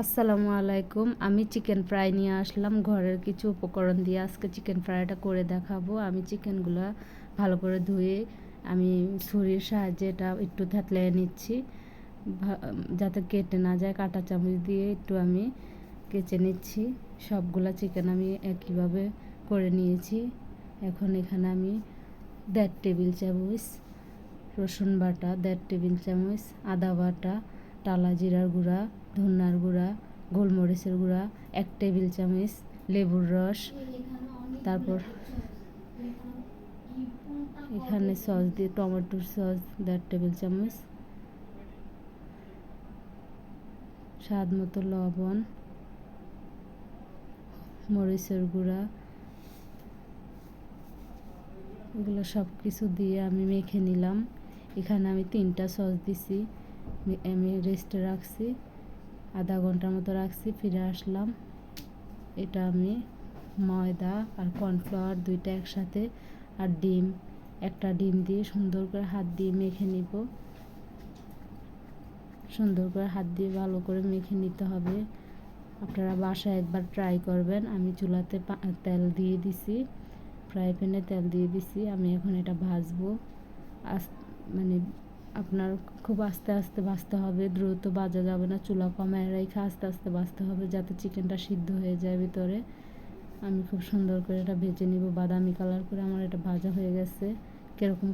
আসসালামু আলাইকুম। আমি চিকেন ফ্রাই নিয়ে আসলাম ঘরের কিছু উপকরণ দিয়ে আজকে চিকেন ফ্রাইটা করে দেখাবো। আমি চিকেনগুলো ভালো করে ধুয়ে আমি ছুরির সাহায্যে এটা একটু থেতলিয়ে নিচ্ছি যাতে কেটে না যায়। কাঁটা চামচ দিয়ে একটু আমি কেচে নিচ্ছি। সবগুলা চিকেন আমি একইভাবে করে নিয়েছি। এখন এখানে আমি 1.5 টেবিল চামচ রসুন বাটা, 1.5 টেবিল চামচ আদা বাটা, টালা জিরার গুঁড়া, ধনিয়ার গুঁড়া, গোলমরিচের গুঁড়া, 1 টেবিল চামচ লেবুর রস, তারপর এখানে সস দিয়ে টমেটোর সস 1.5 টেবিল চামচ, স্বাদ মতো লবণ, মরিচের গুঁড়া, এগুলো সব কিছু দিয়ে আমি মেখে নিলাম। এখানে আমি 3টা সস দিছি, আমি রেস্টে রাখছি, আধা ঘন্টার মতো রাখছি। ফিরে আসলাম। এটা আমি ময়দা আর কর্নফ্লাওয়ার 2টা একসাথে আর ডিম, একটা ডিম দিয়ে সুন্দর করে হাত দিয়ে মেখে নিব। সুন্দর করে হাত দিয়ে ভালো করে মেখে নিতে হবে। আপনারা বাসায় একবার ট্রাই করবেন। আমি চুলাতে তেল দিয়ে দিছি, ফ্রাই প্যানে তেল দিয়ে দিছি। আমি এখন এটা ভাজবো। মানে আপনার খুব আস্তে আস্তে ভাজতে হবে, দ্রুত ভাজা যাবে না। চুলা কমায় রেখে আস্তে আস্তে ভাজতে হবে যাতে চিকেনটা সিদ্ধ হয়ে যায় ভিতরে। আমি খুব সুন্দর করে এটা ভেজে নিব, বাদামি কালার করে। আমার এটা ভাজা হয়ে গেছে। কীরকম